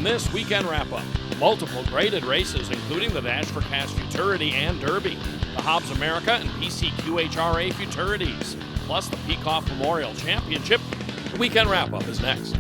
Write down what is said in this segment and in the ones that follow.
on this weekend wrap-up. Multiple graded races, including the Dash for Cash Futurity and Derby, the Hobbs America and PCQHRA Futurities, plus the Peacock Memorial Championship. The weekend wrap-up is next.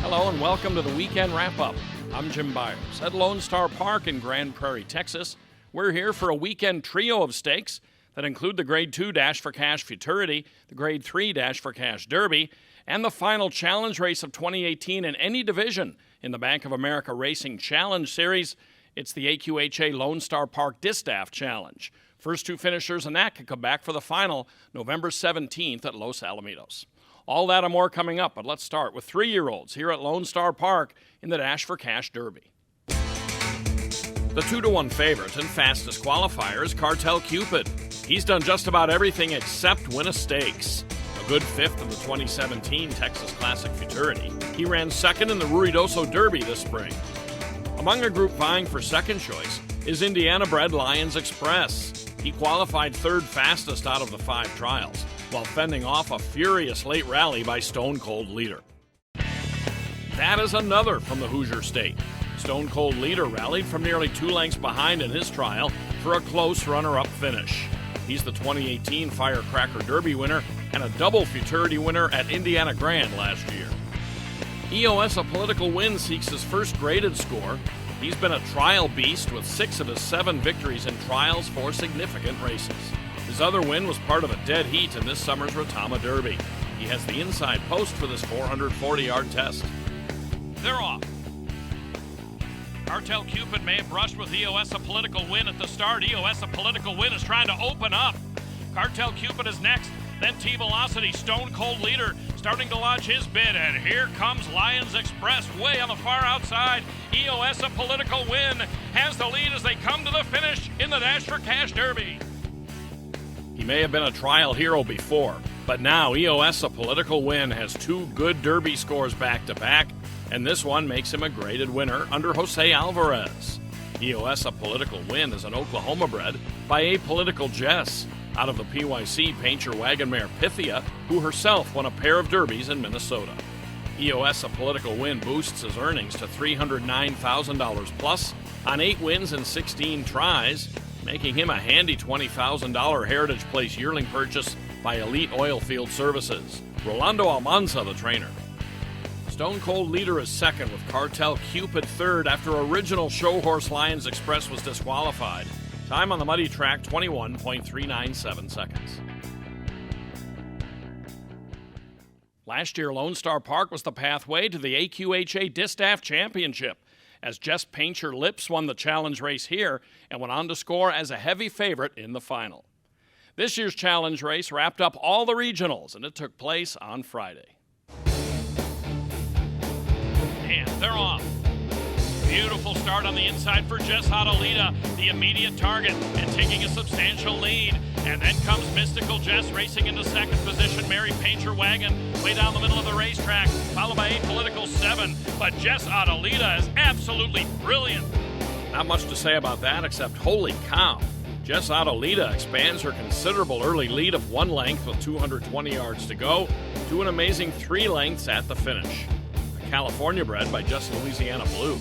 Hello and welcome to the weekend wrap-up. I'm Jim Byers at Lone Star Park in Grand Prairie, Texas. We're here for a weekend trio of stakes that include the Grade 2 Dash for Cash Futurity, the Grade 3 Dash for Cash Derby, and the final challenge race of 2018 in any division in the Bank of America Racing Challenge Series. It's the AQHA Lone Star Park Distaff Challenge. First two finishers in that can come back for the final November 17th at Los Alamitos. All that and more coming up, but let's start with 3-year-olds here at Lone Star Park in the Dash for Cash Derby. The 2-1 favorite and fastest qualifier is Cartel Cupid. He's done just about everything except win a stakes. A good fifth of the 2017 Texas Classic Futurity. He ran second in the Ruidoso Derby this spring. Among a group vying for second choice is Indiana-bred Lions Express. He qualified third fastest out of the 5 trials, while fending off a furious late rally by Stone Cold Leader. That is another from the Hoosier State. Stone Cold Leader rallied from nearly 2 lengths behind in his trial for a close runner-up finish. He's the 2018 Firecracker Derby winner and a double Futurity winner at Indiana Grand last year. EOS A Political Win seeks his first graded score. He's been a trial beast with 6 of his 7 victories in trials for significant races. His other win was part of a dead heat in this summer's Retama Derby. He has the inside post for this 440-yard test. They're off. Cartel Cupid may have brushed with EOS A Political Win at the start. EOS A Political Win is trying to open up. Cartel Cupid is next, then T-Velocity, Stone Cold Leader, starting to launch his bid, and here comes Lions Express way on the far outside. EOS A Political Win has the lead as they come to the finish in the Dash for Cash Derby. He may have been a trial hero before, but now EOS A Political Win has 2 good Derby scores back-to-back, and this one makes him a graded winner under Jose Alvarez. EOS A Political Win is an Oklahoma bred by Apolitical Jess out of the PYC Paint Your Wagon mare Pythia, who herself won a pair of derbies in Minnesota. EOS A Political Win boosts his earnings to $309,000 plus on 8 wins and 16 tries, making him a handy $20,000 Heritage Place yearling purchase by Elite Oilfield Services. Rolando Almanza, the trainer. Stone Cold Leader is second with Cartel Cupid third after original show horse Lions Express was disqualified. Time on the muddy track, 21.397 seconds. Last year, Lone Star Park was the pathway to the AQHA Distaff Championship, as Jess Painter Lips won the challenge race here and went on to score as a heavy favorite in the final. This year's challenge race wrapped up all the regionals, and it took place on Friday. And they're off. Beautiful start on the inside for Jess Adalita, the immediate target, and taking a substantial lead. And then comes Mystical Jess racing into second position. Mary Painter Wagon way down the middle of the racetrack, followed by Apolitical 7. But Jess Adalita is absolutely brilliant. Not much to say about that except holy cow. Jess Adalita expands her considerable early lead of 1 length with 220 yards to go to an amazing 3 lengths at the finish. A California bred by Just Louisiana Blue.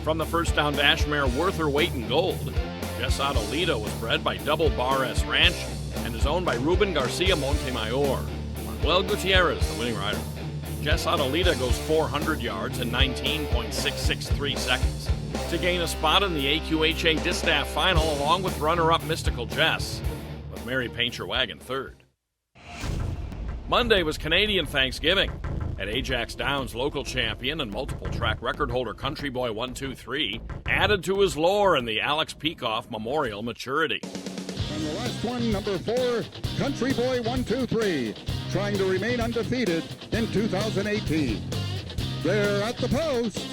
From the first down dash mare Worth Her Weight in Gold, Jess Adalita was bred by Double Bar S Ranch and is owned by Ruben Garcia Montemayor. Manuel Gutierrez, the winning rider. Jess Adalita goes 400 yards in 19.663 seconds to gain a spot in the AQHA Distaff final along with runner-up Mystical Jess, with Mary Painter Wagon third. Monday was Canadian Thanksgiving. At Ajax Downs, local champion and multiple track record holder Country Boy 123 added to his lore in the Alex Peikoff Memorial Maturity. And the last one, number 4, Country Boy 123, trying to remain undefeated in 2018. They're at the post,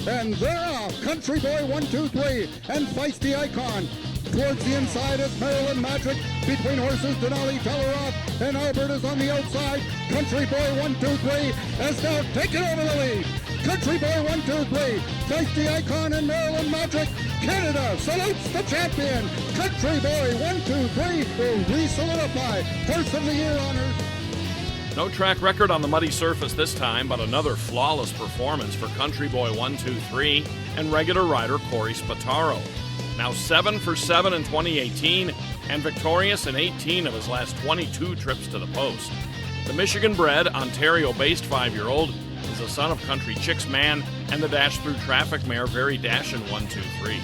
and they're off. Country Boy 123 and Feisty Icon Towards the inside is Maryland Magic. Between horses, Denali Teleroff and Albert is on the outside. Country Boy 1-2-3 has now taken over the lead. Country Boy 1-2-3, Feisty Icon and Maryland Magic. Canada salutes the champion. Country Boy 1-2-3 will re-solidify Horse of the Year honors. No track record on the muddy surface this time, but another flawless performance for Country Boy 1-2-3 and regular rider Corey Spataro. Now 7 for 7 in 2018 and victorious in 18 of his last 22 trips to the post. The Michigan-bred, Ontario-based 5-year-old is the son of Country Chicks Man and the Dash Through Traffic mare Very Dashin' 1-2-3.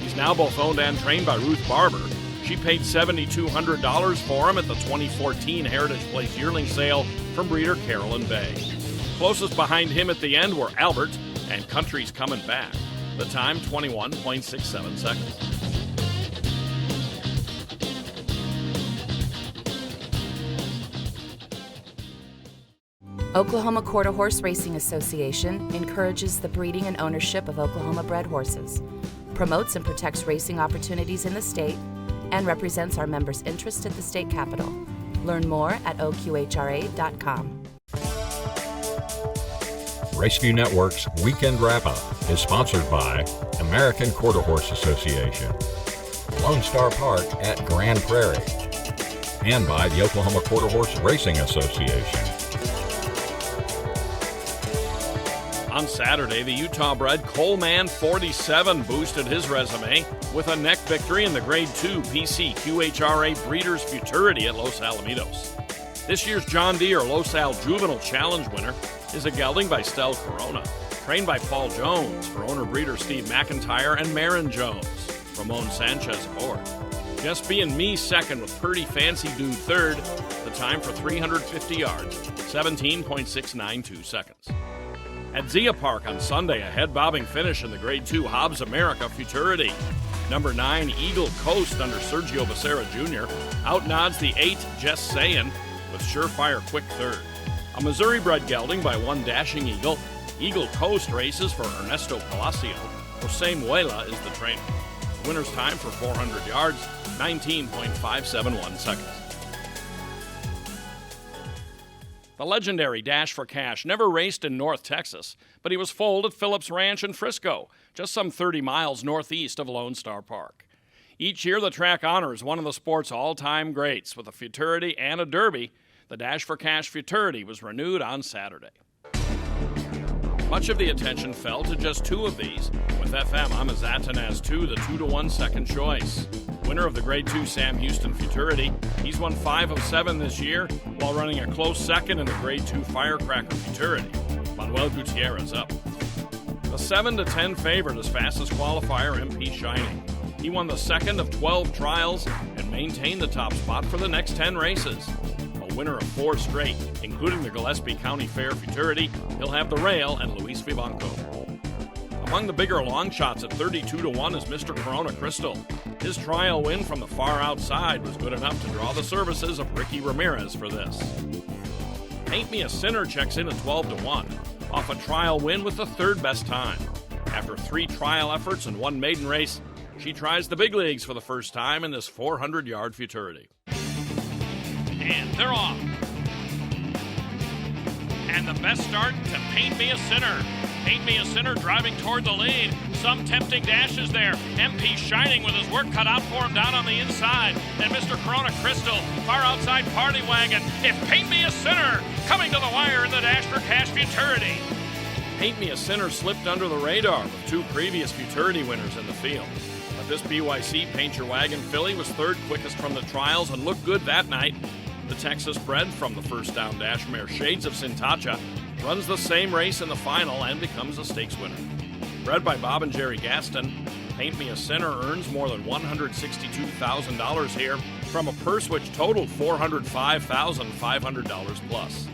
He's now both owned and trained by Ruth Barber. She paid $7,200 for him at the 2014 Heritage Place yearling sale from breeder Carolyn Bay. Closest behind him at the end were Albert and Country's Coming Back. The time, 21.67 seconds. Oklahoma Quarter Horse Racing Association encourages the breeding and ownership of Oklahoma-bred horses, promotes and protects racing opportunities in the state, and represents our members' interest at the state capitol. Learn more at oqhra.com. Raceview Network's Weekend Wrap-Up is sponsored by American Quarter Horse Association, Lone Star Park at Grand Prairie, and by the Oklahoma Quarter Horse Racing Association. On Saturday, the Utah-bred Coleman 47 boosted his resume with a neck victory in the Grade 2 PCQHRA Breeders' Futurity at Los Alamitos. This year's John Deere Los Al Juvenile Challenge winner is a gelding by Stel Corona, trained by Paul Jones for owner-breeder Steve McIntyre and Marin Jones. Ramon Sanchez aboard. Just Being Me second with Purdy Fancy Dude third. The time for 350 yards, 17.692 seconds. At Zia Park on Sunday, a head-bobbing finish in the Grade 2 Hobbs America Futurity. Number 9, Eagle Coast under Sergio Becerra Jr. outnods the 8, Just Sayin' with Surefire Quick third. A Missouri-bred gelding by one Dashing Eagle, Eagle Coast races for Ernesto Palacio. Jose Muela is the trainer. The winner's time for 400 yards, 19.571 seconds. The legendary Dash for Cash never raced in North Texas, but he was foaled at Phillips Ranch in Frisco, just some 30 miles northeast of Lone Star Park. Each year, the track honors one of the sport's all-time greats with a Futurity and a Derby. The Dash for Cash Futurity was renewed on Saturday. Much of the attention fell to just two of these, with FM Amazatanaz 2 the 2-1 second choice. Winner of the Grade 2 Sam Houston Futurity, he's won 5 of 7 this year, while running a close second in the Grade 2 Firecracker Futurity. Manuel Gutierrez up. The 7-10 favorite is fastest qualifier MP Shining. He won the second of 12 trials and maintained the top spot for the next 10 races. A winner of 4 straight, including the Gillespie County Fair Futurity, he'll have the rail and Luis Vivanco. Among the bigger long shots at 32-1 is Mr. Corona Crystal. His trial win from the far outside was good enough to draw the services of Ricky Ramirez for this. Paint Me a Sinner checks in at 12-1, off a trial win with the third best time. After 3 trial efforts and 1 maiden race, she tries the big leagues for the first time in this 400-yard Futurity. And they're off. And the best start to Paint Me a Sinner. Paint Me a Sinner driving toward the lead. Some tempting dashes there. MP Shining with his work cut out for him down on the inside. And Mr. Corona Crystal, far outside Party Wagon. It's Paint Me a Sinner coming to the wire in the Dash for Cash Futurity. Paint Me a Sinner slipped under the radar with 2 previous Futurity winners in the field. But this BYC Paint Your Wagon filly was third quickest from the trials and looked good that night. The Texas bred from the first down dash mare Shades of Sintacha runs the same race in the final and becomes a stakes winner. Bred by Bob and Jerry Gaston, Paint Me a Sinner earns more than $162,000 here from a purse which totaled $405,500 plus.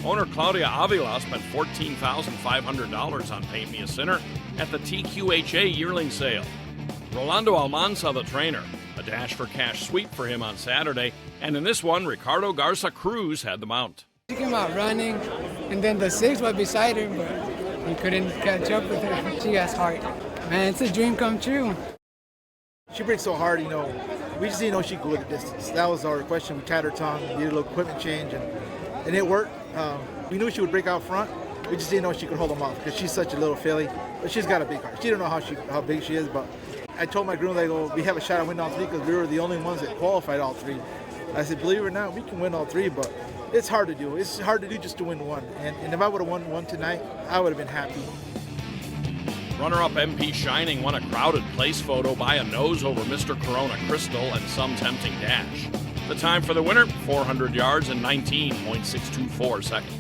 Owner Claudia Avila spent $14,500 on Paint Me a Sinner at the TQHA yearling sale. Rolando Almanza, the trainer, a Dash for Cash sweep for him on Saturday, and in this one, Ricardo Garza Cruz had the mount. She came out running, and then the 6 was beside her, but we couldn't catch up with her. She has heart. Man, it's a dream come true. She breaks so hard, we just didn't know she could go the distance. That was our question. We tied her tongue, did a little equipment change, and it worked. We knew she would break out front. We just didn't know she could hold them off because she's such a little filly. But she's got a big heart. She don't know how big she is, but I told my groom, we have a shot at winning all three because we were the only ones that qualified all three. I said, believe it or not, we can win all three, but it's hard to do. It's hard to do just to win one. And if I would have won one tonight, I would have been happy. Runner-up MP Shining won a crowded place photo by a nose over Mr. Corona Crystal and some tempting dash. The time for the winner, 400 yards and 19.624 seconds.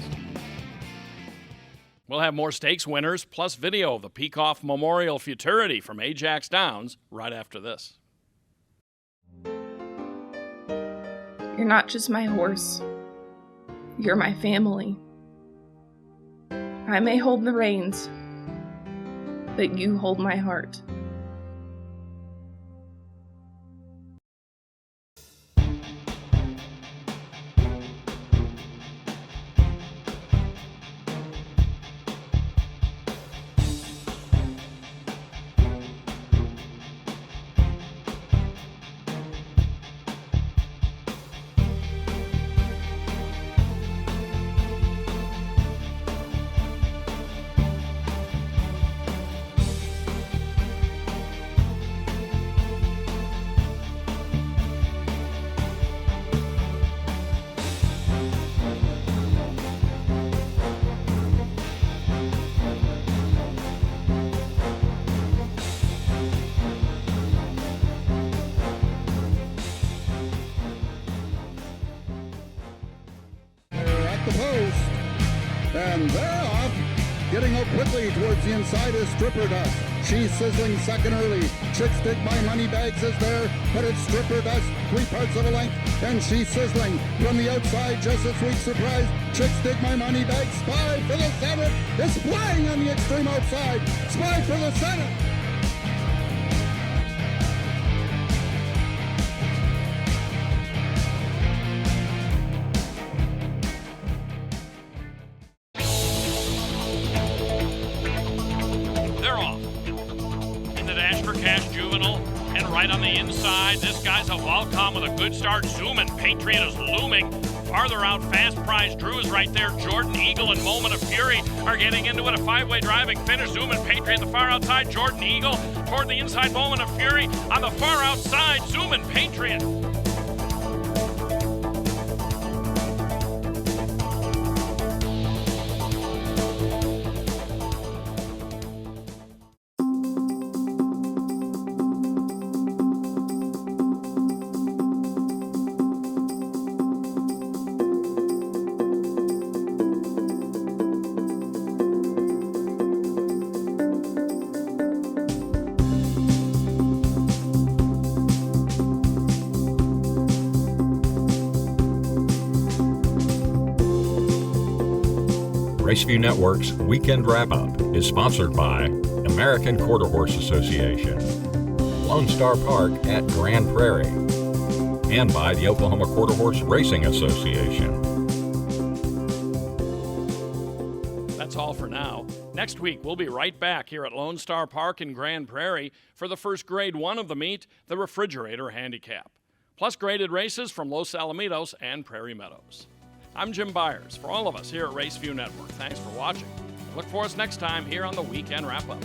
We'll have more stakes winners plus video of the Peacock Memorial Futurity from Ajax Downs right after this. You're not just my horse. You're my family. I may hold the reins, but you hold my heart. The post, and they're off. Getting out quickly towards the inside is Stripper Dust. She's sizzling second early. Chick Stick My Money Bags is there, but it's Stripper Dust, 3/4 of a length, and she's sizzling from the outside. Just a sweet surprise. Chick Stick My Money Bags, Spy for the Senate is flying on the extreme outside. Spy for the Senate. Right on the inside, this guy's a Volcom with a good start. Zooming, Patriot is looming. Farther out, Fast Prize Drew is right there. Jordan Eagle and Moment of Fury are getting into it. A five-way driving finish. Zooming, Patriot the far outside. Jordan Eagle toward the inside. Moment of Fury on the far outside. Zooming, Patriot. Raceview Network's Weekend Wrap-Up is sponsored by American Quarter Horse Association, Lone Star Park at Grand Prairie, and by the Oklahoma Quarter Horse Racing Association. That's all for now. Next week, we'll be right back here at Lone Star Park in Grand Prairie for the first Grade 1 of the meet, the Refrigerator Handicap, plus graded races from Los Alamitos and Prairie Meadows. I'm Jim Byers. For all of us here at Raceview Network, thanks for watching. Look for us next time here on the Weekend Wrap-Up.